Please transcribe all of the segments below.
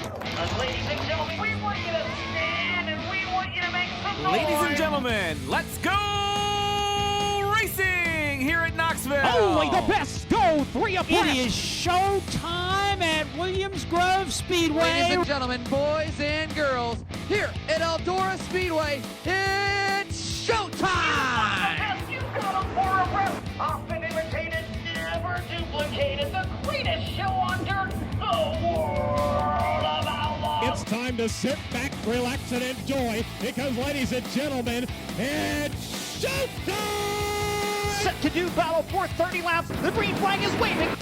Ladies and gentlemen, we want you to stand and we want you to make some noise. Ladies and gentlemen, let's go racing here at Knoxville. Only the best go 3 abreast. It is show time at Williams Grove Speedway. Ladies and gentlemen, boys and girls, here at Eldora Speedway, it's showtime! You've got a for a breath. Often imitated, never duplicated. The greatest show on dirt, the world of outlaws. It's time to sit back, relax, and enjoy because, ladies and gentlemen, it's showtime! Set to do battle for 30 laps. The green flag is waving.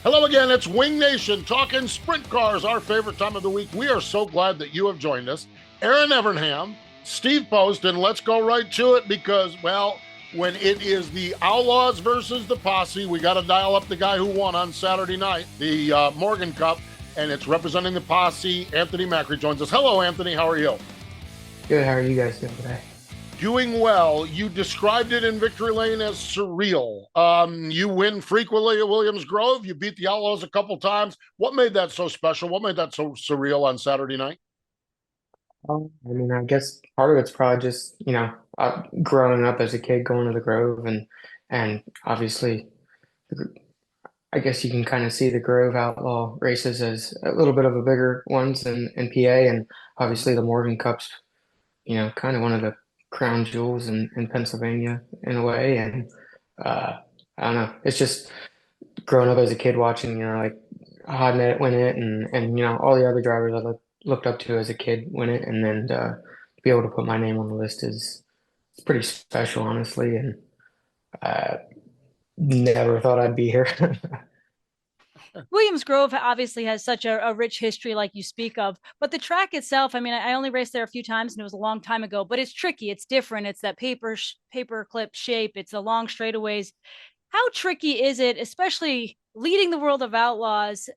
Hello again, it's Wing Nation talking sprint cars, our favorite time of the week. We are so glad that you have joined us. Erin Evernham, Steve Post, and let's go right to it because, well, when it is the Outlaws versus the Posse, we got to dial up the guy who won on Saturday night, the Morgan Cup, and it's representing the Posse. Anthony Macri joins us. Hello, Anthony. How are you? Good. How are you guys doing today? Doing well. You described it in Victory Lane as surreal. You win frequently at Williams Grove. You beat the Outlaws a couple times. What made that so special? What made that so surreal on Saturday night? I mean, I guess part of it's probably just, growing up as a kid going to the Grove and obviously, I guess you can kind of see the Grove Outlaw races as a little bit of a bigger ones in PA, and obviously the Morgan Cup's, kind of one of the crown jewels in Pennsylvania in a way. And I don't know, it's just growing up as a kid watching, like Hodnet win it and all the other drivers I looked up to as a kid win it, and then to be able to put my name on the list is it's pretty special, honestly, and never thought I'd be here. Williams Grove obviously has such a rich history like you speak of, but the track itself, I mean, I only raced there a few times and it was a long time ago, but it's tricky. It's different. It's that paper clip shape. It's the long straightaways. How tricky is it, especially leading the world of outlaws,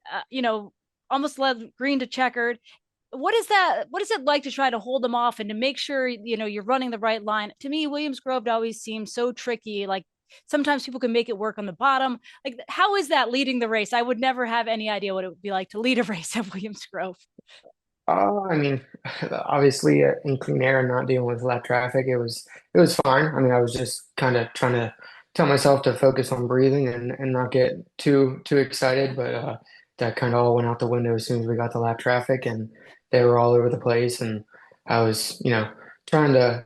almost led green to checkered? What is that? What is it like to try to hold them off and to make sure, you're running the right line? To me, Williams Grove always seems so tricky. Like sometimes people can make it work on the bottom. Like, how is that leading the race? I would never have any idea what it would be like to lead a race at Williams Grove. I mean, obviously in clean air and not dealing with lap traffic, it was fine. I mean, I was just kind of trying to tell myself to focus on breathing and not get too excited, but that kind of all went out the window as soon as we got the lap traffic, and they were all over the place, and I was, trying to,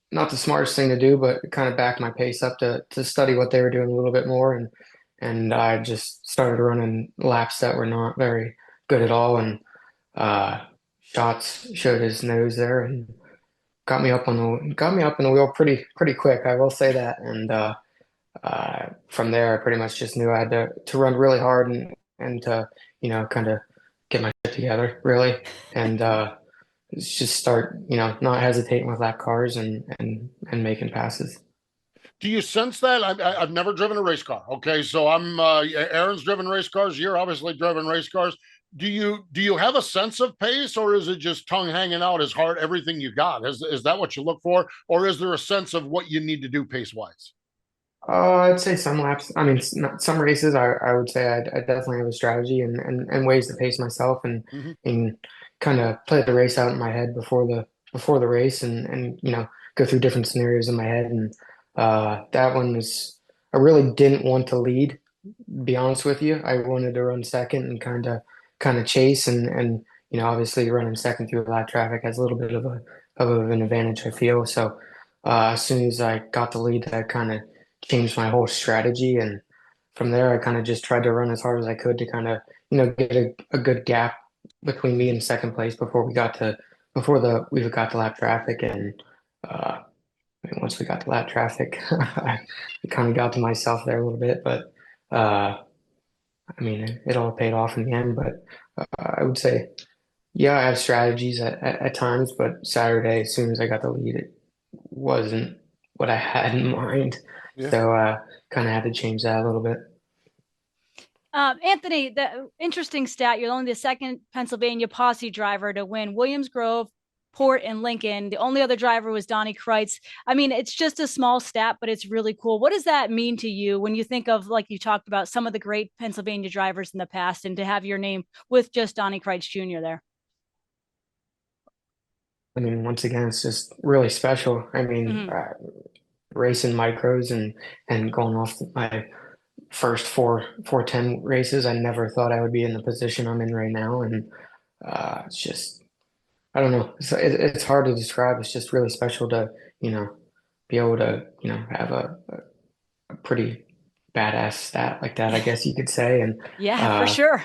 not the smartest thing to do, but kind of back my pace up to study what they were doing a little bit more, and I just started running laps that were not very good at all, and Shots showed his nose there and got me up in the wheel pretty quick, I will say that, and from there I pretty much just knew I had to run really hard and to kind of get my shit together really, and just start not hesitating with lap cars and making passes. Do you sense that? I've never driven a race car. Okay, so Erin's driven race cars. You're obviously driven race cars. Do you have a sense of pace, or is it just tongue hanging out as hard everything you got? Is that what you look for, or is there a sense of what you need to do pace wise? I'd say some laps. I mean, some races. I would say I definitely have a strategy and ways to pace myself and kind of play the race out in my head before the race and go through different scenarios in my head. And that one was, I really didn't want to lead. Be honest with you, I wanted to run second and kind of chase and obviously running second through a lot of traffic has a little bit of an advantage, I feel. So as soon as I got the lead, I kind of changed my whole strategy, and from there I kind of just tried to run as hard as I could to kind of get a good gap between me and second place before we got to lap traffic. And once we got to lap traffic, I kind of got to myself there a little bit, but I mean it all paid off in the end. But I would say, yeah, I have strategies at times, but Saturday, as soon as I got the lead, it wasn't what I had in mind. Yeah. So kind of had to change that a little bit. Anthony, the interesting stat, you're only the second Pennsylvania posse driver to win Williams Grove, Port and Lincoln. The only other driver was Donnie Kreitz. I mean, it's just a small stat, but it's really cool. What does that mean to you when you think of, like you talked about, some of the great Pennsylvania drivers in the past, and to have your name with just Donnie Kreitz Jr. there? I mean, once again, it's just really special. I mean, racing micros and going off my first 410 races, I never thought I would be in the position I'm in right now, and it's just, I don't know. It's hard to describe. It's just really special to, be able to, have a pretty badass stat like that, I guess you could say. And yeah, for sure.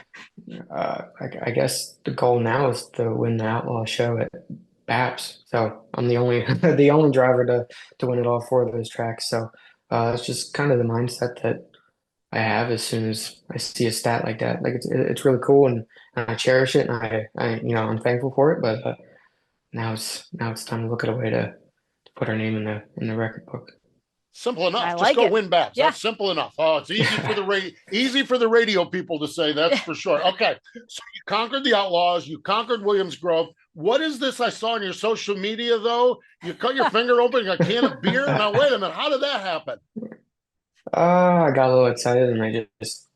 I guess the goal now is to win the Outlaw show at BAPS. So I'm the only the only driver to win it all four of those tracks. So it's just kind of the mindset that I have as soon as I see a stat like that. Like it's really cool, and I cherish it, and I I'm thankful for it. But now it's time to look at a way to put our name in the record book. Simple enough. I Just like go it. win BAPS. Yeah. That's simple enough. Oh, it's easy for the radio people to say, that's for sure. Okay. So you conquered the Outlaws, you conquered Williams Grove. What is this I saw on your social media though? You cut your finger open a can of beer? Now wait a minute, how did that happen? I got a little excited, and I just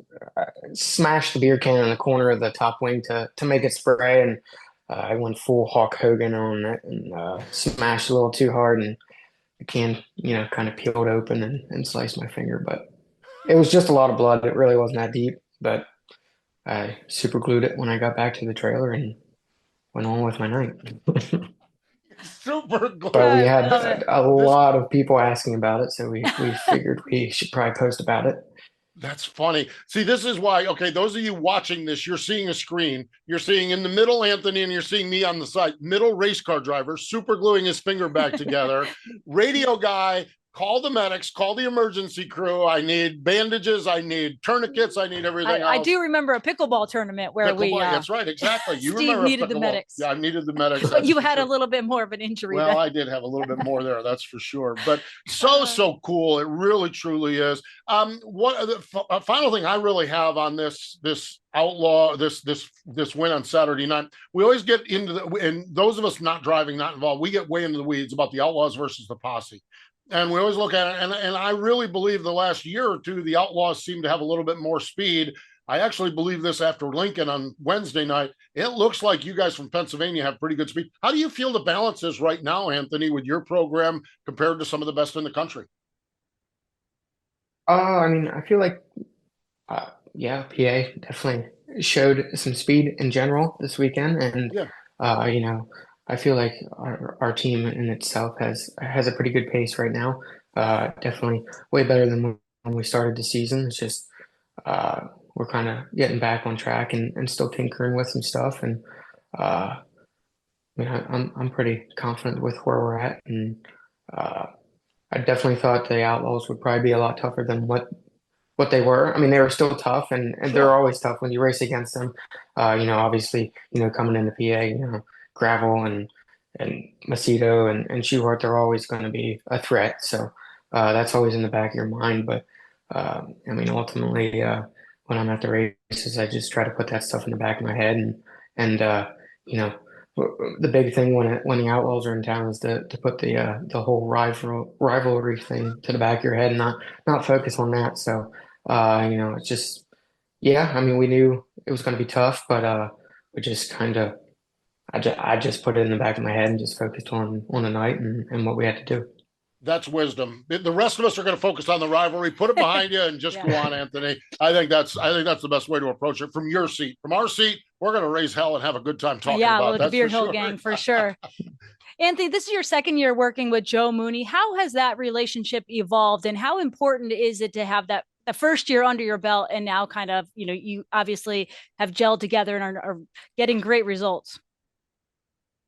smashed the beer can in the corner of the top wing to make it spray, and I went full Hulk Hogan on it and smashed a little too hard, and the can, kind of peeled open and sliced my finger. But it was just a lot of blood. It really wasn't that deep, but I super glued it when I got back to the trailer and went on with my night. Super glad. But we had a lot of people asking about it, so we figured we should probably post about it. That's funny. See, this is why, okay, those of you watching this, you're seeing a screen. You're seeing in the middle, Anthony, and you're seeing me on the side. Middle race car driver, super gluing his finger back together. Radio guy, call the medics, call the emergency crew. I need bandages. I need tourniquets. I need everything else. I do remember a pickleball tournament where that's right, exactly. You Steve remember needed the medics. Yeah, I needed the medics. But you had a little bit more of an injury. Well, I did have a little bit more there, that's for sure. But so cool. It really, truly is. What the final thing I really have on this Outlaw, this win on Saturday night, we always get into and those of us not driving, not involved, we get way into the weeds about the Outlaws versus the Posse. And we always look at it, and I really believe the last year or two, the Outlaws seem to have a little bit more speed. I actually believe this after Lincoln on Wednesday night. It looks like you guys from Pennsylvania have pretty good speed. How do you feel the balance is right now, Anthony, with your program compared to some of the best in the country? I mean, I feel like, PA definitely showed some speed in general this weekend, and I feel like our team in itself has a pretty good pace right now. Definitely way better than when we started the season. It's just we're kind of getting back on track and still tinkering with some stuff. And I'm pretty confident with where we're at. And I definitely thought the Outlaws would probably be a lot tougher than what they were. I mean, they were still tough, and they're always tough when you race against them. Obviously, coming into PA, Gravel and Macedo and Schuhart, they're always going to be a threat. So that's always in the back of your mind. But ultimately, when I'm at the races, I just try to put that stuff in the back of my head. And the big thing when the Outlaws are in town is to put the whole rivalry thing to the back of your head and not focus on that. So it's just, we knew it was going to be tough, but we just kind of. I just put it in the back of my head and just focused on the night and what we had to do. That's wisdom. The rest of us are going to focus on the rivalry. Put it behind you and just go on, Anthony. I think that's the best way to approach it from your seat. From our seat, we're going to raise hell and have a good time talking about with the Beard Hill gang for sure. Anthony, this is your second year working with Joe Mooney. How has that relationship evolved, and how important is it to have that the first year under your belt, and now kind of, you obviously have gelled together and are getting great results?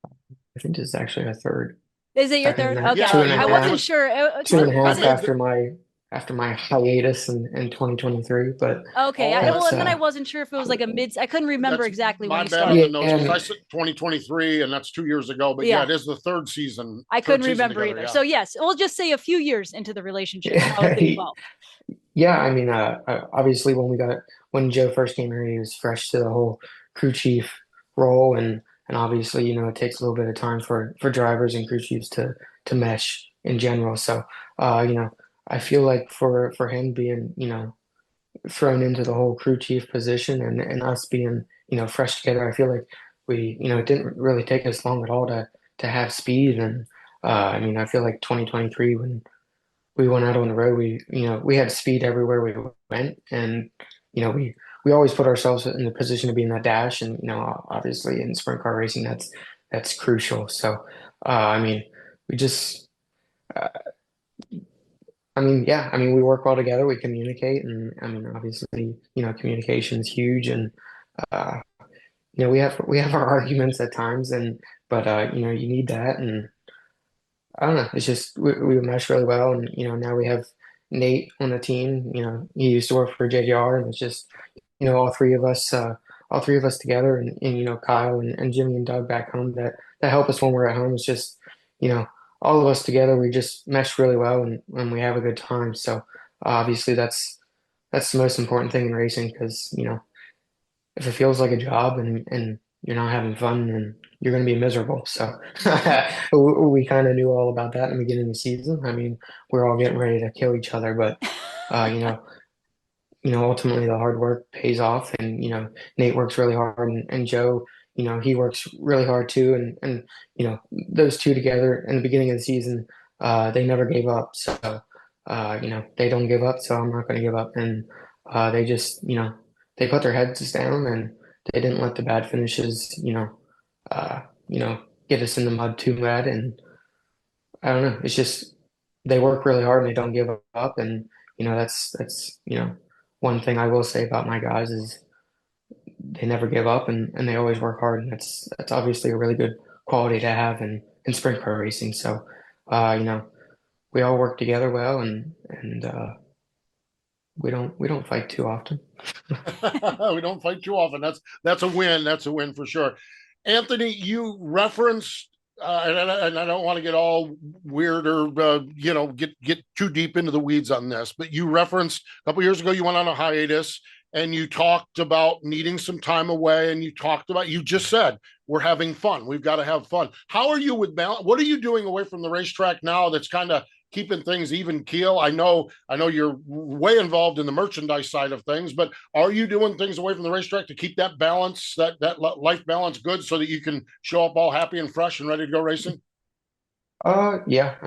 I think this is actually a third. Is it your third? Okay, I wasn't sure. 2.5 after my hiatus in 2023, but okay. Then I wasn't sure if it was like a mid. I couldn't remember exactly when you started. I said 2023, and that's 2 years ago. But it is the third season. I couldn't remember either. Yeah. So yes, we'll just say a few years into the relationship. Obviously when Joe first came here, he was fresh to the whole crew chief role, and obviously, it takes a little bit of time for drivers and crew chiefs to mesh in general. So, I feel like for him being, thrown into the whole crew chief position and us being, fresh together, I feel like we, it didn't really take us long at all to have speed. And I feel like 2023 when we went out on the road, we had speed everywhere we went, and we always put ourselves in the position to be in that dash, and obviously in sprint car racing, that's crucial. So, we just. Yeah, we work well together. We communicate, and obviously, communication is huge, and uh, we have our arguments at times, but you need that, and I don't know. It's just we mesh really well, and now we have Nate on the team. He used to work for JDR, and it's just all three of us together, and Kyle and Jimmy and Doug back home that help us when we're at home. It's just you know all of us together. We just mesh really well, and we have a good time. So obviously that's the most important thing in racing because if it feels like a job and you're not having fun, then you're going to be miserable. So we kind of knew all about that in the beginning of the season. We're all getting ready to kill each other, but ultimately the hard work pays off, and Nate works really hard, and Joe, he works really hard too, and those two together in the beginning of the season, they never gave up. So they don't give up, so I'm not going to give up, and they just they put their heads down, and they didn't let the bad finishes uh, get us in the mud too bad. And I don't know, it's just they work really hard and they don't give up, and that's one thing I will say about my guys is they never give up, and they always work hard, and that's obviously a really good quality to have in sprint car racing. So we all work together well, and we don't fight too often. We don't fight too often. That's a win. That's a win for sure. Anthony, you referenced, and I don't want to get all weird or get too deep into the weeds on this, but you referenced a couple years ago you went on a hiatus and you talked about needing some time away, and you just said we're having fun. We've got to have fun. How are you with balance? What are you doing away from the racetrack now that's kind of keeping things even keel? I know you're way involved in the merchandise side of things, but are you doing things away from the racetrack to keep that balance, that life balance good so that you can show up all happy and fresh and ready to go racing? Yeah, I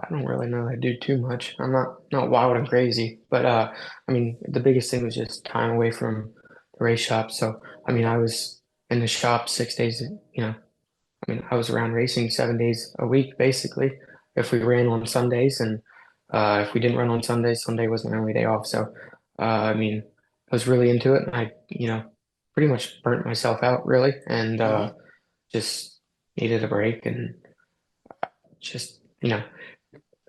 don't really know I do too much. I'm not wild and crazy, but the biggest thing was just time away from the race shop. So, I was in the shop 6 days, I was around racing 7 days a week, basically, if we ran on Sundays. And if we didn't run on Sundays, Sunday was my only day off. So, I was really into it, and I, pretty much burnt myself out, really, and just needed a break, and just,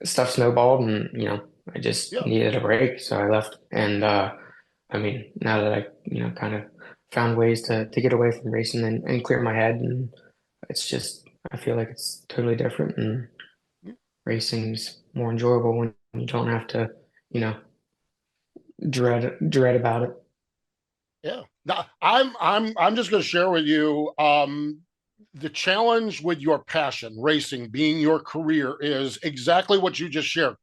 stuff snowballed, and, I just needed a break. So I left. And, now that I, kind of found ways to get away from racing and clear my head, and it's just, I feel like it's totally different, and racing's more enjoyable when you don't have to, dread about it. Yeah. Now, I'm just going to share with you, the challenge with your passion, racing being your career, is exactly what you just shared.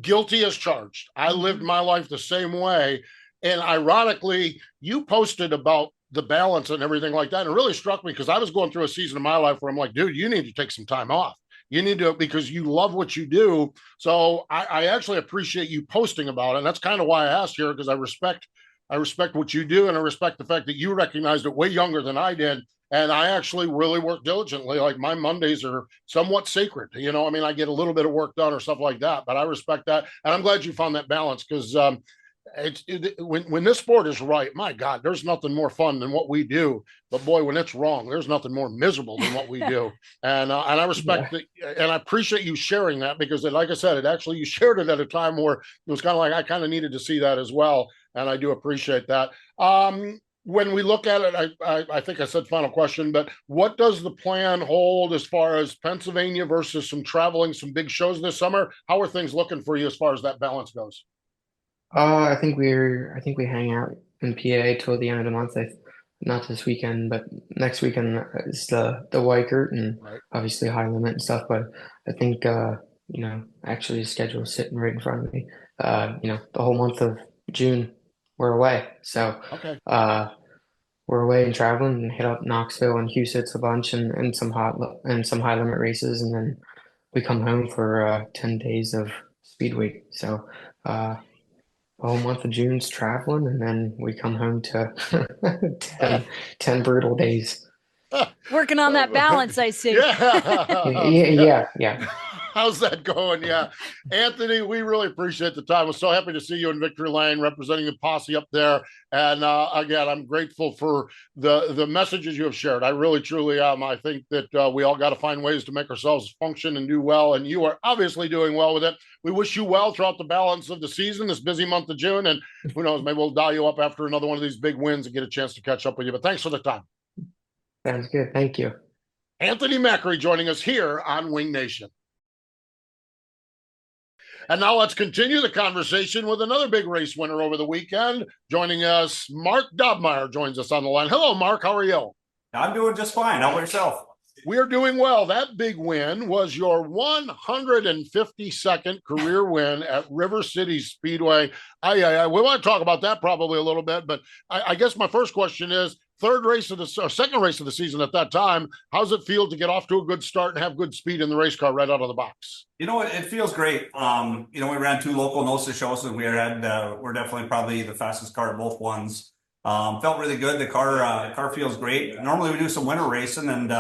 Guilty as charged. I lived my life the same way. And ironically, you posted about the balance and everything like that. And it really struck me because I was going through a season of my life where I'm like, dude, you need to take some time off. You need to, because you love what you do. So I actually appreciate you posting about it. And that's kind of why I asked here, because I respect what you do, and I respect the fact that you recognized it way younger than I did. And I actually really work diligently. Like, my Mondays are somewhat sacred. I get a little bit of work done or stuff like that, but I respect that. And I'm glad you found that balance, because when this sport is right, my God, there's nothing more fun than what we do. But boy, when it's wrong, there's nothing more miserable than what we do. And I respect that, and I appreciate you sharing that, because like I said, you shared it at a time where it was kind of like I kind of needed to see that as well. And I do appreciate that. When we look at it, I think I said final question, but what does the plan hold as far as Pennsylvania versus some big shows this summer? How are things looking for you as far as that balance goes? I think we hang out in PA till the end of the month. not this weekend, but next weekend is the Weikert and Right. obviously high limit and stuff. But I think actually the schedule is sitting right in front of me. The whole month of June we're away, so Okay. we're away and traveling and hit up Knoxville and Huset's a bunch and some high limit races, and then we come home for 10 days of Speed Week. So the whole month of June's traveling, and then we come home to 10 brutal days. Working on that balance, I see. Yeah. How's that going? Yeah. Anthony, we really appreciate the time. We're so happy to see you in Victory Lane representing the posse up there. And again, I'm grateful for the messages you have shared. I really, truly am. I think that we all got to find ways to make ourselves function and do well. And you are obviously doing well with it. We wish you well throughout the balance of the season, this busy month of June. And who knows, maybe we'll dial you up after another one of these big wins and get a chance to catch up with you. But thanks for the time. Sounds good. Thank you. Anthony Macri joining us here on Wing Nation. And now let's continue the conversation with another big race winner over the weekend. Joining us, Mark Dobmeier joins us on the line. Hello, Mark. How are you? I'm doing just fine. How about yourself? We are doing well. That big win was your 152nd career win at River City Speedway. We want to talk about that probably a little bit, but I guess my first question is, second race of the season at that time, how's it feel to get off to a good start and have good speed in the race car right out of the box? It feels great. We ran 2 local NOSA shows, and we're definitely probably the fastest car at both ones. Felt really good. The car feels great. Normally we do some winter racing, and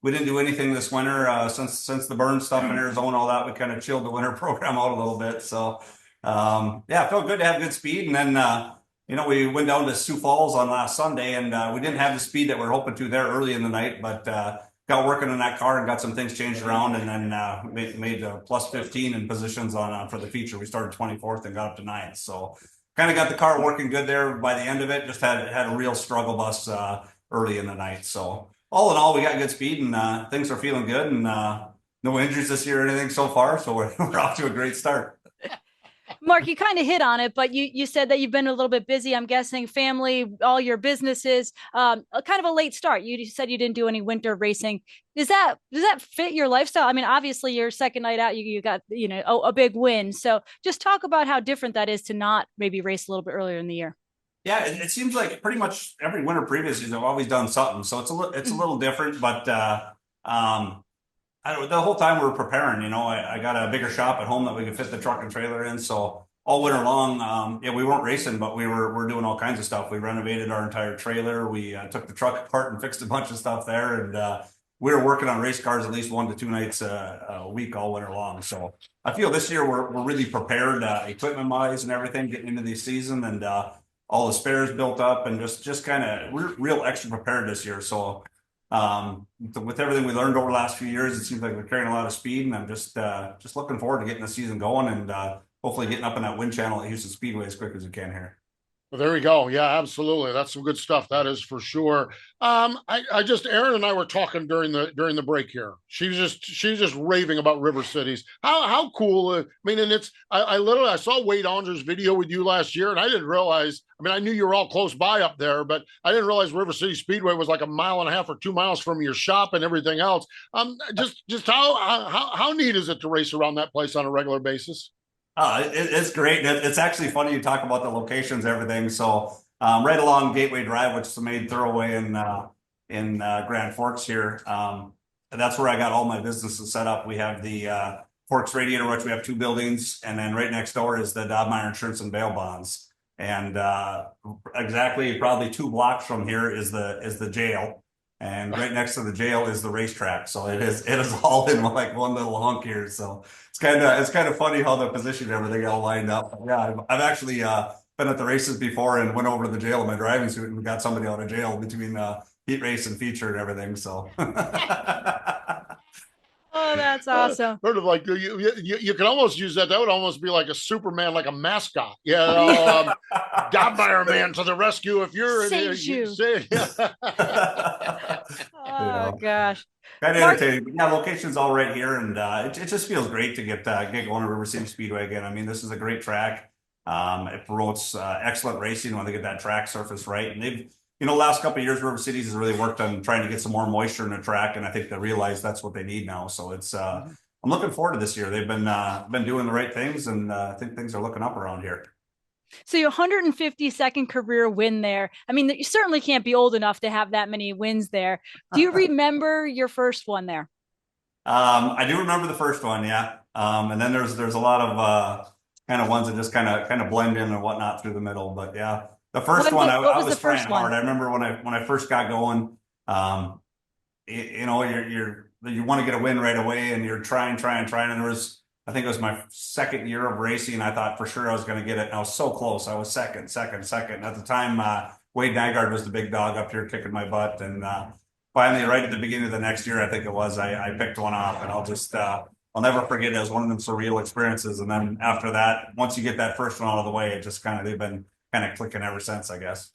we didn't do anything this winter since the burn stuff in Arizona, all that. We kind of chilled the winter program out a little bit. So it felt good to have good speed. And then we went down to Sioux Falls on last Sunday, and we didn't have the speed that we were hoping to there early in the night, but got working on that car and got some things changed around, and then made plus 15 in positions for the feature. We started 24th and got up to 9th. So kind of got the car working good there by the end of it. Just had a real struggle bus early in the night. So all in all, we got good speed, and things are feeling good, and no injuries this year or anything so far. So we're off to a great start. Mark, you kind of hit on it, but you said that you've been a little bit busy. I'm guessing family, all your businesses, kind of a late start. You said you didn't do any winter racing. Does that fit your lifestyle? I mean, obviously your second night out, you got, a big win. So just talk about how different that is to not maybe race a little bit earlier in the year. Yeah, it seems like pretty much every winter previously I've always done something. So it's a little different, but the whole time we were preparing, I got a bigger shop at home that we could fit the truck and trailer in. So all winter long, we weren't racing, but we're doing all kinds of stuff. We renovated our entire trailer. We took the truck apart and fixed a bunch of stuff there. And we were working on race cars at least 1 to 2 nights a week all winter long. So I feel this year we're really prepared, equipment wise and everything, getting into the season, and all the spares built up, and just kind of real extra prepared this year. So with everything we learned over the last few years, it seems like we're carrying a lot of speed, and I'm just looking forward to getting the season going, and hopefully getting up in that wind channel at Houston Speedway as quick as we can here. Well, there we go. Yeah, absolutely. That's some good stuff. That is for sure. Erin and I were talking during the break here. She's just raving about River Cities. How cool. And I saw Wade Onger's video with you last year, and I didn't realize, I knew you were all close by up there, but I didn't realize River City Speedway was like 1.5 miles or 2 miles from your shop and everything else. Just how neat is it to race around that place on a regular basis? It's great. It's actually funny you talk about the locations, everything. So right along Gateway Drive, which is the main thoroughway in Grand Forks here, that's where I got all my businesses set up. We have the Forks Radiator, which we have 2 buildings, and then right next door is the Dobmeier Insurance and Bail Bonds. And exactly probably 2 blocks from here is the jail. And right next to the jail is the racetrack. So it is all in like one little hunk here. So it's kind of funny how the position and everything all lined up. Yeah, I've actually been at the races before and went over to the jail in my driving suit and got somebody out of jail between heat race and feature and everything. So Oh, that's awesome. Sort of like you can almost use that. That would almost be like a Superman, like a mascot. Dobmeier man to the rescue. If you're Oh gosh. Kind of entertaining. But yeah, location's all right here, and it just feels great to get going to River City Speedway again. This is a great track. It promotes excellent racing when they get that track surface right, and last couple of years, River Cities has really worked on trying to get some more moisture in the track, and I think they realize that's what they need now. So it's I'm looking forward to this year. They've been doing the right things, and I think things are looking up around here. So your 152nd career win there. I mean, you certainly can't be old enough to have that many wins there. Do you remember your first one there? I do remember the first one, yeah. And then there's a lot of kind of ones that just kind of blend in and whatnot through the middle. But yeah, the first one I was trying hard. I remember when I first got going. You want to get a win right away, and you're trying. And I think it was my second year of racing. I thought for sure I was going to get it. And I was so close. I was second. At the time, Wade Nygaard was the big dog up here kicking my butt. And finally, right at the beginning of the next year, I think it was, I picked one off. And I'll never forget it. It was one of them surreal experiences. And then after that, once you get that first one out of the way, it just they've been kind of clicking ever since, I guess.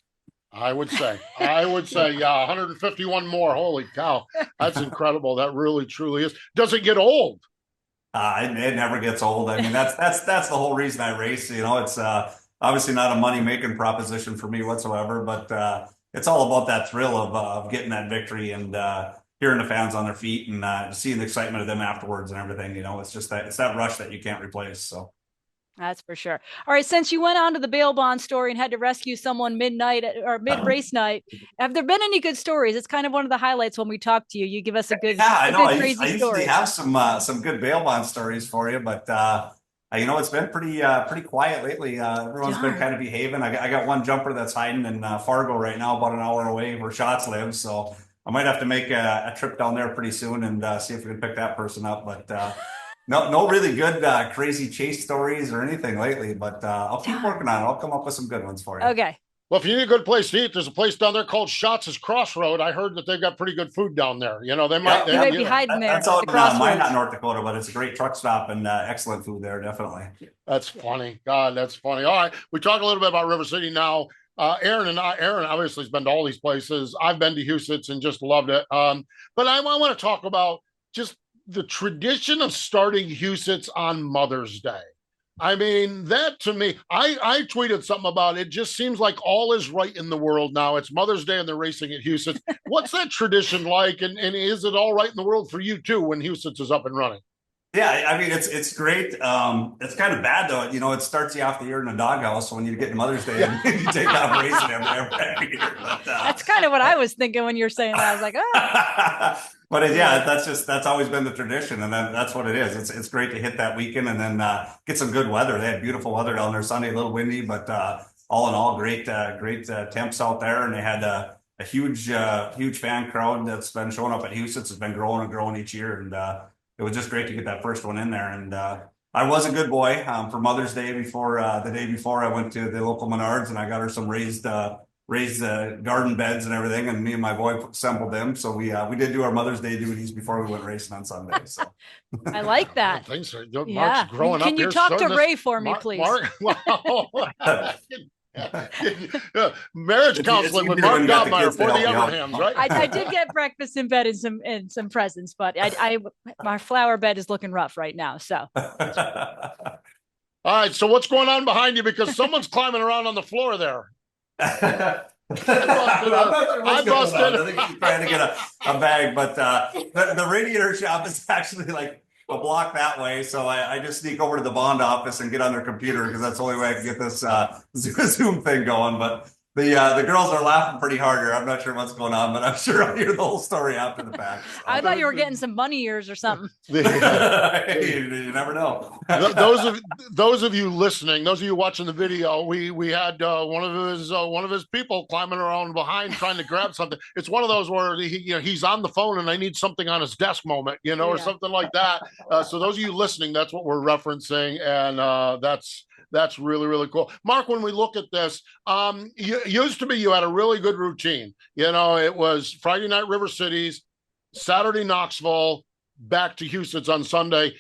I would say, yeah, 151 more. Holy cow. That's incredible. That really, truly is. Does it get old? It never gets old. I mean, that's the whole reason I race. It's obviously not a money-making proposition for me whatsoever, but it's all about that thrill of getting that victory and hearing the fans on their feet and seeing the excitement of them afterwards and everything. It's just that rush that you can't replace. So. That's for sure. All right. Since you went on to the bail bond story and had to rescue someone midnight or mid-race night, have there been any good stories? It's kind of one of the highlights when we talk to you. You give us a good, I know. I crazy usually have some good bail bond stories for you, but it's been pretty quiet lately. Everyone's been kind of behaving. I got one jumper that's hiding in Fargo right now, about an hour away where Shots lives. So I might have to make a trip down there pretty soon and see if we can pick that person up. But no really good crazy chase stories or anything lately, but I'll keep working on it. I'll come up with some good ones for you. Okay. Well, if you need a good place to eat, there's a place down there called Shots' Crossroad. I heard that they've got pretty good food down there. They might be hiding there. That's out in Minot, North Dakota, but it's a great truck stop and excellent food there, definitely. That's funny. God, that's funny. All right, we talk a little bit about River City now. Erin obviously has been to all these places. I've been to Huset's and just loved it. But I want to talk about just the tradition of starting Huset's on Mother's Day. I mean, that to me, I tweeted something about it. Just seems like all is right in the world now. It's Mother's Day and they're racing at Huset's. What's that tradition like? And is it all right in the world for you too when Huset's is up and running? Yeah, I mean, it's great. It's kind of bad though. It starts you off the year in a doghouse when you get to Mother's Day and you take off racing every year. But, that's kind of what I was thinking when you were saying that. I was like, oh. But yeah, that's always been the tradition, and then that's what it is. It's great to hit that weekend and then get some good weather. They had beautiful weather down there Sunday, a little windy, but all in all, great temps out there, and they had a huge fan crowd that's been showing up at Huset's. It's been growing and growing each year, and it was just great to get that first one in there. And I was a good boy for Mother's Day. The day before, I went to the local Menards and I got her some raised garden beds and everything, and me and my boy assembled them. So we did do our Mother's Day duties before we went racing on Sunday. So I like that. Things are, Mark's growing up. Can you talk to Ray for me, please? Mark, marriage counseling with Mark Dobmeier for the Evernhams, right? I did get breakfast in bed and some presents, but my flower bed is looking rough right now. So. All right. So what's going on behind you? Because someone's climbing around on the floor there. I think he's trying to get a bag, but the radiator shop is actually like a block that way, so I just sneak over to the bond office and get on their computer because that's the only way I can get this Zoom thing going. But the girls are laughing pretty hard here. I'm not sure what's going on, but I'm sure I'll hear the whole story after the fact. So. I thought you were getting some bunny ears or something. You never know. Those of you listening, those of you watching the video, we had one of his people climbing around behind trying to grab something. It's one of those where he's on the phone and I need something on his desk moment, or something like that. So those of you listening, that's what we're referencing, and that's really, really cool. Mark, when we look at this, used to be you had a really good routine. It was Friday night River Cities, Saturday Knoxville, back to Huset's on Sunday.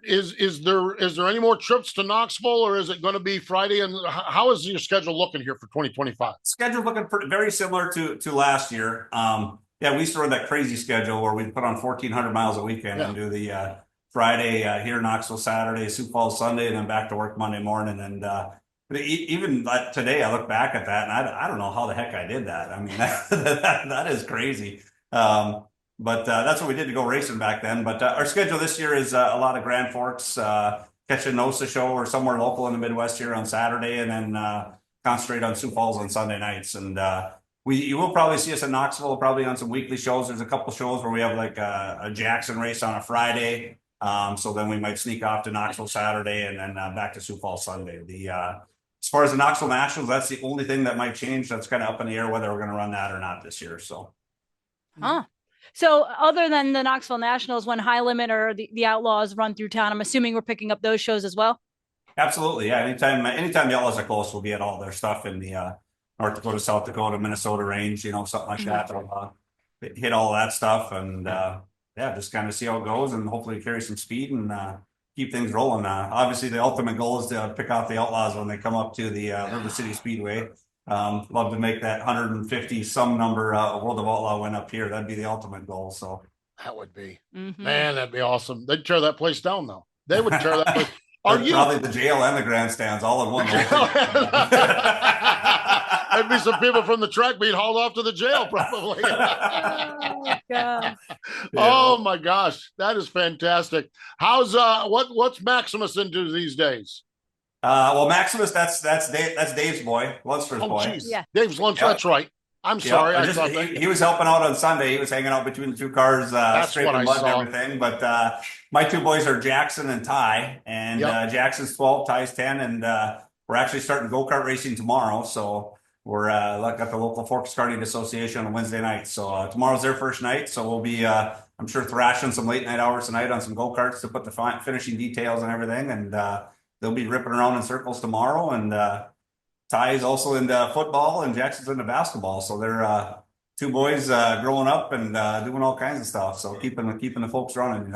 Is there any more trips to Knoxville, or is it going to be Friday? And how is your schedule looking here for 2025? Schedule looking very similar to last year. We used to run that crazy schedule where we put on 1,400 miles a weekend and do the Friday here in Knoxville, Saturday, Sioux Falls Sunday, and then back to work Monday morning. And But even today, I look back at that and I don't know how the heck I did that. I mean, that is crazy. But that's what we did to go racing back then. But our schedule this year is a lot of Grand Forks, catch a NOSA show or somewhere local in the Midwest here on Saturday, and then concentrate on Sioux Falls on Sunday nights. And you will probably see us in Knoxville, probably on some weekly shows. There's a couple shows where we have like a Jackson race on a Friday. So then we might sneak off to Knoxville Saturday and then back to Sioux Falls Sunday. As far as the Knoxville Nationals, that's the only thing that might change. That's kind of up in the air whether we're going to run that or not this year. So. So other than the Knoxville Nationals, when High Limit or the Outlaws run through town, I'm assuming we're picking up those shows as well? Absolutely, yeah. Anytime the Outlaws are close, we'll be at all their stuff in the North Dakota, South Dakota, Minnesota range, something like that. They'll hit all that stuff and just kind of see how it goes and hopefully carry some speed and keep things rolling. Obviously, the ultimate goal is to pick off the Outlaws when they come up to the River City Speedway. Love to make that 150 some number World of Outlaw win up here. That'd be the ultimate goal. So that would be, man, that'd be awesome. They'd tear that place down though. They would tear that place. Probably the jail and the grandstands all in one. There'd be some people from the track being hauled off to the jail probably. Oh my gosh, that is fantastic. How's what's Maximus into these days? Well, Maximus, that's Dave's boy, Lunsford's boy. Geez. Yeah, Dave's Lunsford. That's right. I'm sorry. He was helping out on Sunday. He was hanging out between the two cars, scraping mud and everything. But my two boys are Jackson and Ty, and Jackson's 12, Ty's 10, and we're actually starting go-kart racing tomorrow. So we're at the local Forks Karting Association on Wednesday night. So tomorrow's their first night. So we'll be, I'm sure, thrashing some late night hours tonight on some go-karts to put the finishing details and everything. And they'll be ripping around in circles tomorrow. And Ty is also into football and Jackson's into basketball. So they're two boys growing up and doing all kinds of stuff. So keeping the folks running,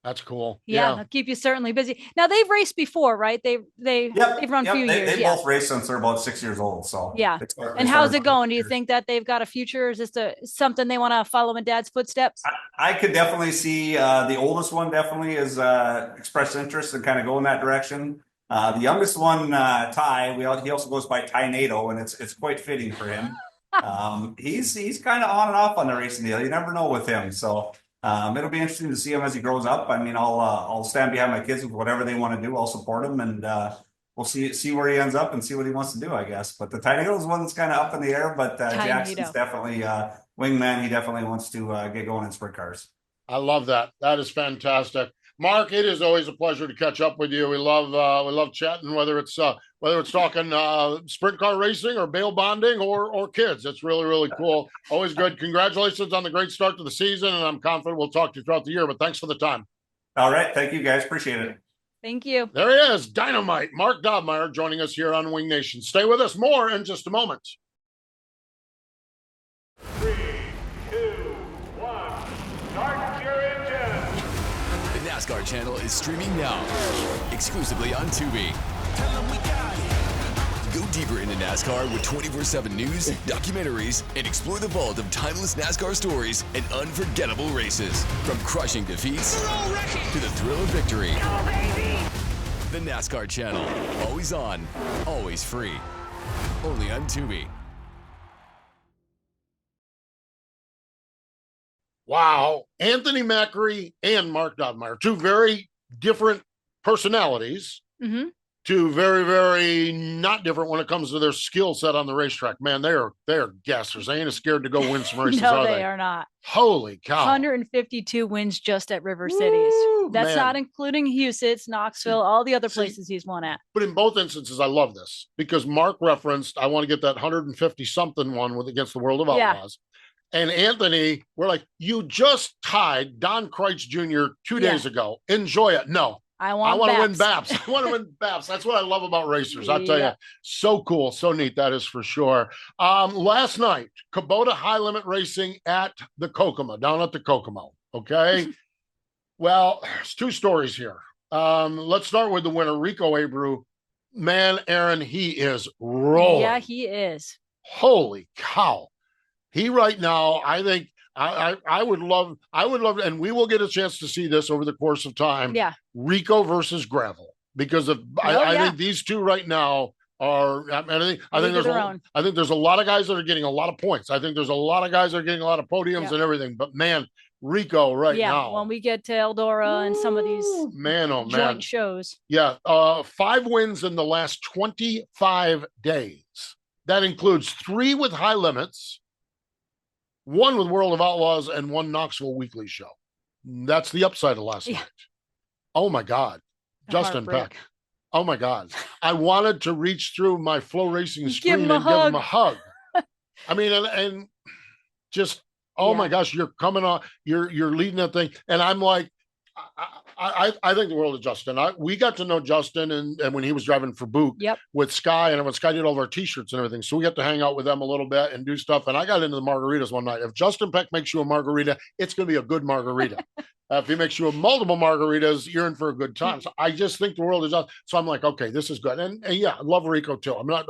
That's cool. Yeah, they'll keep you certainly busy. Now they've raced before, right? They've run a few years. They both raced since they're about 6 years old. So and how's it going? Do you think that they've got a future? Is this something they want to follow in Dad's footsteps? I could definitely see the oldest one definitely is expressed interest and kind of go in that direction. The youngest one, Ty, he also goes by Ty NATO, and it's quite fitting for him. He's kind of on and off on the racing deal. You never know with him. So it'll be interesting to see him as he grows up. I mean, I'll stand behind my kids with whatever they want to do. I'll support him, and we'll see where he ends up and see what he wants to do, I guess. But the Ty NATO is one that's kind of up in the air. But Jackson's definitely wingman. He definitely wants to get going in sprint cars. I love that. That is fantastic. Mark, it is always a pleasure to catch up with you. We love chatting, whether it's talking sprint car racing or bail bonding or kids. It's really, really cool. Always good. Congratulations on the great start to the season, and I'm confident we'll talk to you throughout the year, but thanks for the time. All right. Thank you, guys. Appreciate it. Thank you. There he is, Dynamite, Mark Dobmeier, joining us here on Wing Nation. Stay with us, more in just a moment. 3, 2, 1, start your engine. The NASCAR channel is streaming now, exclusively on Tubi. Go deeper into NASCAR with 24/7 news, documentaries, and explore the vault of timeless NASCAR stories and unforgettable races. From crushing defeats to the thrill of victory. The NASCAR channel, always on, always free. Only on Tubi. Wow. Anthony Macri and Mark Dobmeier, two very different personalities. Mm-hmm. Two very, very not different when it comes to their skill set on the racetrack. Man, they are gassers. They ain't scared to go win some races, no, are they are not. Holy cow. 152 wins just at River Cities. That's not including Houston, Knoxville, all the other places he's won at. But in both instances, I love this because Mark referenced, I want to get that 150-something one against the World of Outlaws. And Anthony, we're like, you just tied Don Kreitz Jr. 2 days ago. Enjoy it. No. I want to win BAPS. I want to win BAPS. That's what I love about racers. I'll tell you, so cool, so neat. That is for sure. Last night, Kubota High Limit Racing at the Kokomo, down at the Kokomo. Okay. Well, there's two stories here. Let's start with the winner, Rico Abreu. Man, Erin, he is rolling. Yeah, he is. Holy cow. He right now, I think, I would love, and we will get a chance to see this over the course of time. Yeah. Rico versus Gravel, because I think these two right now are. I think there's a lot of guys that are getting a lot of points. I think there's a lot of guys that are getting a lot of podiums and everything. But man, Rico now. When we get to Eldora and some of these joint shows. Yeah, 5 wins in the last 25 days. That includes 3 with high limits, 1 with World of Outlaws, and 1 Knoxville Weekly show. That's the upside of last night. Oh my God, Justin Peck. Oh my God, I wanted to reach through my Flow Racing screen and give him a hug. I mean, and just. Oh my gosh, you're coming on, you're leading that thing. And I'm like, I think the world of Justin. We got to know Justin and when he was driving for Book with Sky, and when Sky did all of our t-shirts and everything. So we got to hang out with them a little bit and do stuff. And I got into the margaritas one night. If Justin Peck makes you a margarita, it's going to be a good margarita. If he makes you a multiple margaritas, you're in for a good time. So I just think the world is Justin. So I'm like, okay, this is good. And I love Rico too. I'm not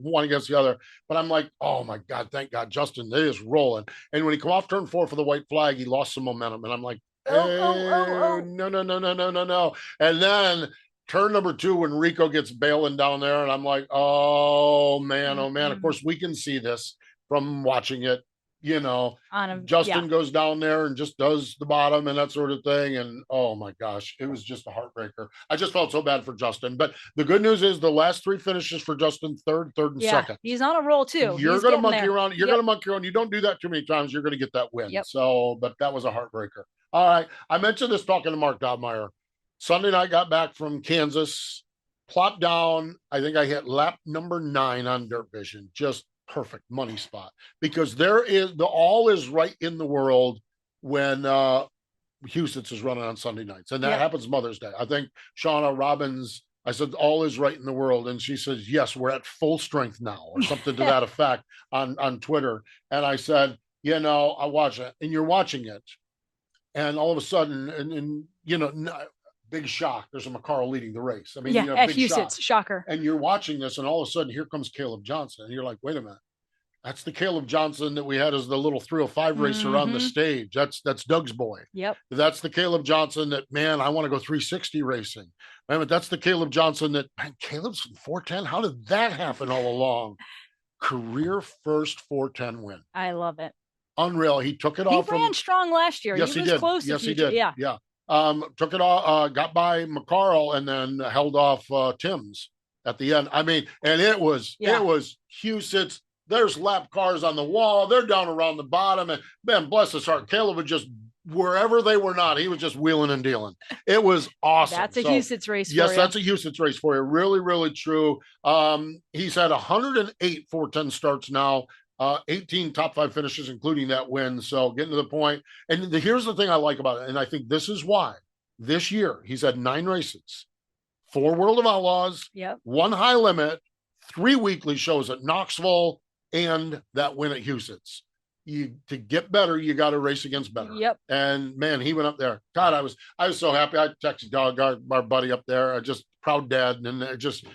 one against the other, but I'm like, oh my God, thank God, Justin, they is rolling. And when he come off turn 4 for the white flag, he lost some momentum. And I'm like, no. And then turn number 2, when Rico gets bailing down there, and I'm like, oh man. Of course, we can see this from watching it. Justin goes down there and just does the bottom and that sort of thing. And oh my gosh, it was just a heartbreaker. I just felt so bad for Justin. But the good news is the last 3 finishes for Justin, third, and second. He's on a roll too. You're going to monkey around. You're going to monkey around. You don't do that too many times, you're going to get that win. So, but that was a heartbreaker. All right. I mentioned this talking to Mark Dobmeier. Sunday night, got back from Kansas, plopped down. I think I hit lap number 9 on Dirt Vision. Just perfect money spot, because there is all is right in the world when Huset's is running on Sunday nights, and that happens Mother's Day. I think Shauna Robbins, I said, all is right in the world, and she says, yes, we're at full strength now, or something to that effect on Twitter. And I said, I watch it, and you're watching it, and all of a sudden, and big shock. There's a McCarl leading the race. I mean, at Huset's, shocker. And you're watching this, and all of a sudden, here comes Caleb Johnson. And you're like, wait a minute. That's the Caleb Johnson that we had as the little 305 racer on the stage. That's Doug's boy. Yep. That's the Caleb Johnson that, man, I want to go 360 racing. Man, that's the Caleb Johnson that, man, Caleb's 410. How did that happen all along? Career first 410 win. I love it. Unreal. He took it off. He ran strong last year. Yes, he was close. Yes, he did. Yeah. Took it off, got by McCarl, and then held off Tim's at the end. I mean, and it was Huset's. There's lap cars on the wall. They're down around the bottom, and man, bless his heart, Caleb would just, wherever they were not, he was just wheeling and dealing. It was awesome. That's a Huset's race. Yes, that's a Huset's race for you. Really, really true. He's had 108 410 starts now. 18 top 5 finishes, including that win. So getting to the point. And here's the thing I like about it. And I think this is why this year he's had 9 races, 4 World of Outlaws, 1 high limit, 3 weekly shows at Knoxville, and that win at Huset's. To get better, you got to race against better. Yep. And man, he went up there. God, I was so happy. I texted Doug, our buddy up there. I just proud dad. And I just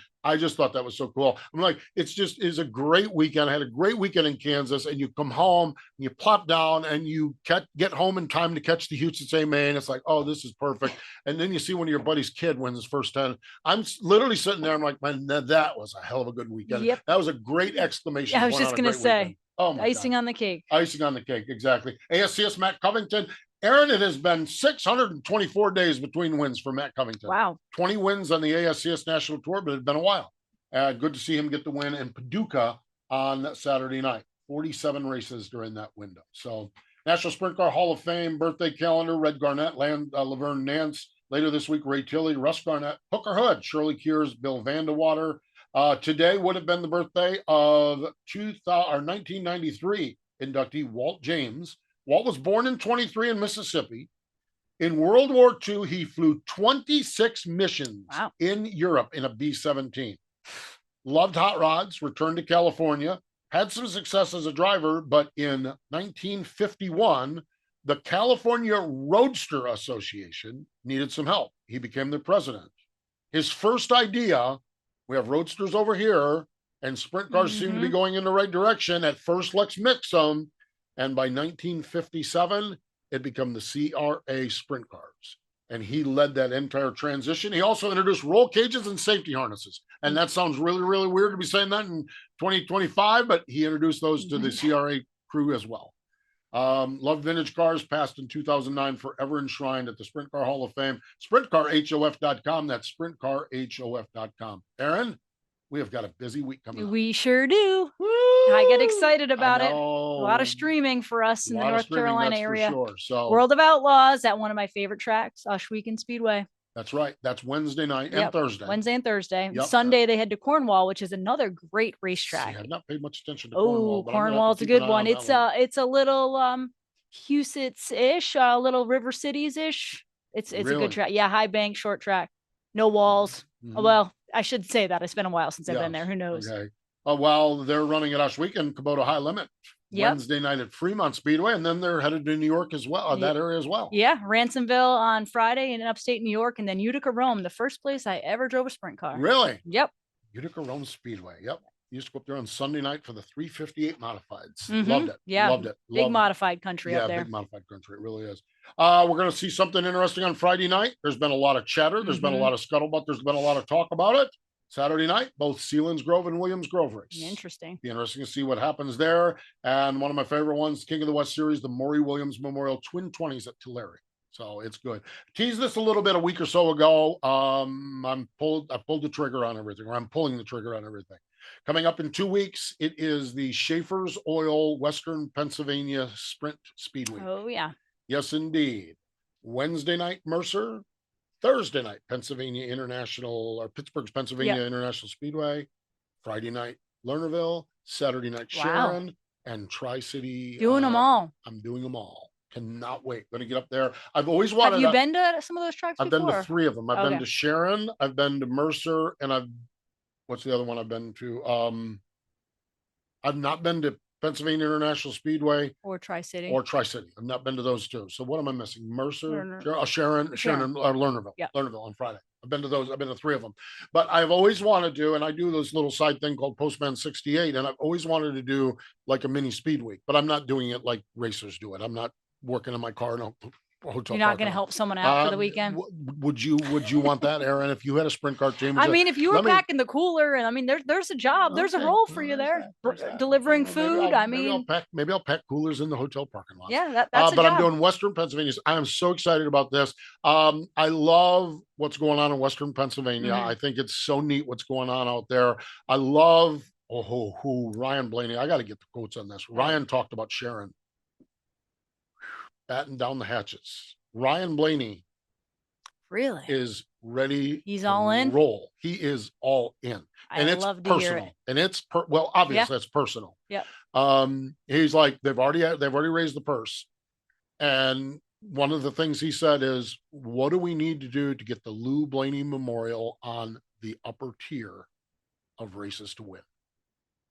thought that was so cool. I'm like, it's a great weekend. I had a great weekend in Kansas, and you come home and you plop down and you get home in time to catch the Huset's A main. It's like, oh, this is perfect. And then you see one of your buddy's kid wins his first 10. I'm literally sitting there. I'm like, man, that was a hell of a good weekend. Yep. That was a great exclamation. Yeah, I was just going to say, weekend. Oh, icing on the cake. Icing on the cake. Exactly. ASCS Matt Covington. Erin, it has been 624 days between wins for Matt Covington. Wow. 20 wins on the ASCS National Tour, but it's been a while. Good to see him get the win in Paducah on Saturday night. 47 races during that window. So National Sprint Car Hall of Fame, birthday calendar, Red Garnett, Laverne Nance. Later this week, Ray Tilley, Russ Garnett, Hooker Hood, Shirley Kears, Bill Vandewater. Today would have been the birthday of 1993 inductee Walt James. Walt was born in 23 in Mississippi. In World War II, he flew 26 missions in Europe in a B-17. Loved hot rods, returned to California, had some success as a driver, but in 1951, the California Roadster Association needed some help. He became the president. His first idea, we have roadsters over here, and sprint cars seem to be going in the right direction. At first, let's mix them. And by 1957, it became the CRA sprint cars. And he led that entire transition. He also introduced roll cages and safety harnesses. And that sounds really, really weird to be saying that in 2025, but he introduced those to the CRA crew as well. Love vintage cars, passed in 2009, forever enshrined at the Sprint Car Hall of Fame. SprintCarHof.com. That's SprintCarHof.com. Erin, we have got a busy week coming up. We sure do. Woo! I get excited about it. A know. lot of streaming for us in the North Carolina that's area. For sure. So World of Outlaws at one of my favorite tracks, Oshwegan Speedway. that's right. That's Wednesday night and Thursday. Wednesday and Thursday. Yep. Sunday they head to Cornwall, which is another great racetrack. See, I've not paid much attention to Cornwall. Oh, Cornwall's a good one. It's a little Huset's-ish, a little River Cities-ish. It's a good track. Yeah, high bank, short track. No walls. Mhm. Well, I should say that. It's been a while since I've been there. Who knows? Okay. Well, they're running at Oshwegan, Kubota High Limit. Yep. Wednesday night at Fremont Speedway, and then they're headed to New York as well, that area as well. Yeah, Ransomville on Friday in upstate New York, and then Utica, Rome, the first place I ever drove a sprint car. Really? Yep. Utica Rome Speedway. Yep. Used to go up there on Sunday night for the 358 modifieds. Mhm. Loved it. Yeah. Loved it. Big Loved it. modified country up there. Big modified country. It really is. We're going to see something interesting on Friday night. There's been a lot of chatter. There's been a lot of scuttlebutt. There's been a lot of talk about it. Saturday night, both Sealands Grove and Williams Grove race. Interesting. Be interesting to see what happens there. And one of my favorite ones, King of the West Series, the Maury Williams Memorial Twin 20s at Tulare. So it's good. Teased this a little bit a week or so ago. I pulled the trigger on everything, or I'm pulling the trigger on everything. Coming up in 2 weeks, it is the Schaefer's Oil Western Pennsylvania Sprint Speedweek. Oh, yeah. Yes, indeed. Wednesday night, Mercer. Thursday night, Pennsylvania International, or Pittsburgh's Pennsylvania International Speedway. Friday night, Lernerville. Saturday night, Sharon. And Tri-City. Doing them all. I'm doing them all. Cannot wait. Going to get up there. I've always wanted. Have you been to some of those tracks I've before? been to 3 of them. I've been to Sharon. I've been to Mercer, and what's the other one I've been to? I've not been to Pennsylvania International Speedway or Tri-City. I've not been to those 2. So what am I missing? Mercer, Sharon, and Lernerville. Yeah. Lernerville on Friday. I've been to those. I've been to 3 of them. But I've always wanted to, and I do this little side thing called Postman 68, and I've always wanted to do like a mini speed week, but I'm not doing it like racers do it. I'm not working in my car in a hotel. You're not going to help someone out for the weekend. Would you want that, Erin? If you had a sprint car team? I mean, if you were packing the cooler, and I mean, there's a job, there's a role for you there, delivering food. Maybe I'll pack coolers in the hotel parking lot. Yeah, that's but I'm doing Western Pennsylvania. I am so excited about this. I love what's going on in Western Pennsylvania. I think it's so neat what's going on out there. I love Ryan Blaney. I got to get the quotes on this. Ryan talked about Sharon. Batten down the hatches. Ryan Blaney really is ready. He's all in. Roll. He is all in, and it's love to personal. hear it. And it's obviously it's personal. Yep. He's like they've already raised the purse, and one of the things he said is, "What do we need to do to get the Lou Blaney Memorial on the upper tier of races to win?"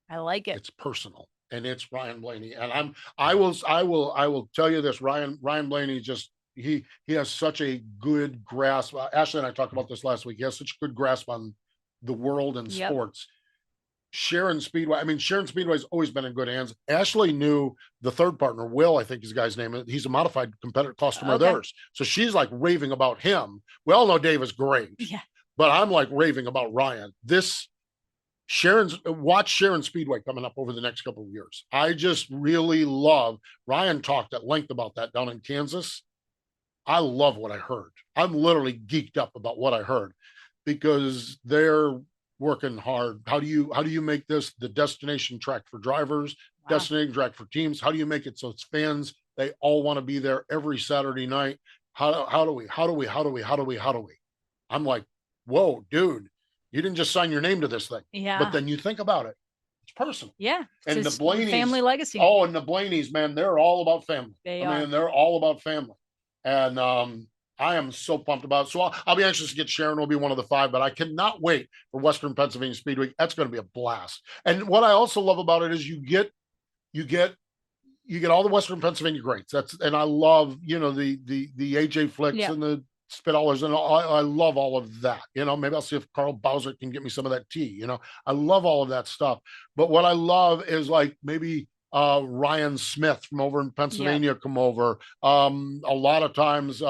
I like it. It's personal. And it's Ryan Blaney, and I will tell you this. Ryan Blaney just he has such a good grasp. Ashley and I talked about this last week. He has such a good grasp on the world and sports. Sharon Speedway. I mean, Sharon Speedway's always been in good hands. Ashley knew the third partner, Will, I think his guy's name. He's a modified competitor customer of theirs. So she's like raving about him. We all know Dave is great. Yeah. But I'm like raving about Ryan. Watch Sharon Speedway coming up over the next couple of years. I just really love. Ryan talked at length about that down in Kansas. I love what I heard. I'm literally geeked up about what I heard because they're working hard. How do you make this the destination track for drivers, destination track for teams? How do you make it so it's fans? They all want to be there every Saturday night. How do we? I'm like, whoa, dude. You didn't just sign your name to this thing. Yeah. But then you think about it. It's personal. Yeah. And the Blaney's family legacy. Oh, and the Blaney's, man, they're all about family. They are. They're all about family. And I am so pumped about it. So I'll be anxious to get Sharon. Will be one of the 5, but I cannot wait for Western Pennsylvania Speedweek. That's going to be a blast. And what I also love about it is you get all the Western Pennsylvania greats. And I love, the AJ Flicks and the Spitallers, and I love all of that. Maybe I'll see if Carl Bowser can get me some of that tea. I love all of that stuff. But what I love is like maybe Ryan Smith from over in Pennsylvania come over. A lot of times,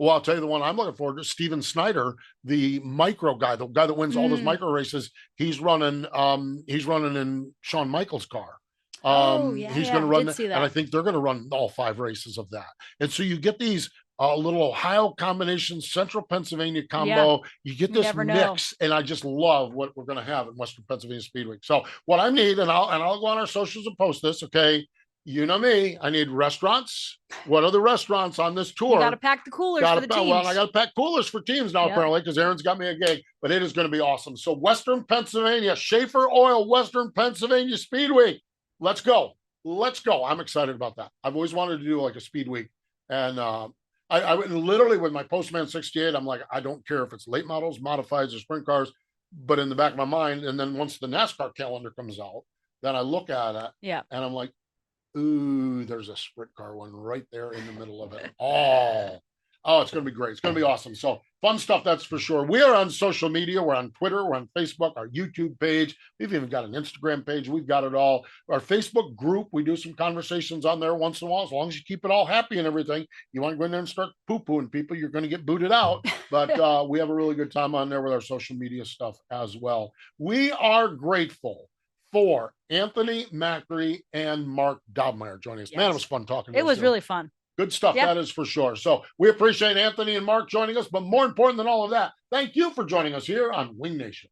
Well, I'll tell you the one I'm looking forward to, Steven Snyder, the micro guy, the guy that wins all those micro races. He's running in Shawn Michaels' car. He's going to run that, and I think they're going to run all 5 races of that. And so you get these little Ohio combination, Central Pennsylvania combo. You get this mix, and I just love what we're going to have in Western Pennsylvania Speedweek. So what I need, and I'll go on our socials and post this. Okay, you know me. I need restaurants. What are the restaurants on this tour? You got to pack the coolers for the teams. Well, I got to pack coolers for teams now, apparently, because Erin's got me a gig. But it is going to be awesome. So Western Pennsylvania, Schaefer Oil, Western Pennsylvania Speedweek. Let's go. Let's go. I'm excited about that. I've always wanted to do like a speed week. And I literally with my Postman 68, I'm like, I don't care if it's late models, modifieds, or sprint cars, but in the back of my mind. And then once the NASCAR calendar comes out, then I look at it and I'm like, ooh, there's a sprint car one right there in the middle of it. Oh, it's going to be great. It's going to be awesome. So fun stuff, that's for sure. We are on social media. We're on Twitter. We're on Facebook, our YouTube page. We've even got an Instagram page. We've got it all. Our Facebook group, we do some conversations on there once in a while. As long as you keep it all happy and everything. You want to go in there and start poo-pooing people, you're going to get booted out. But we have a really good time on there with our social media stuff as well. We are grateful for Anthony Macri and Mark Dobmeier joining us. Man, it was fun talking to you. It was really fun. Good stuff, that is for sure. So we appreciate Anthony and Mark joining us, but more important than all of that, thank you for joining us here on Wing Nation.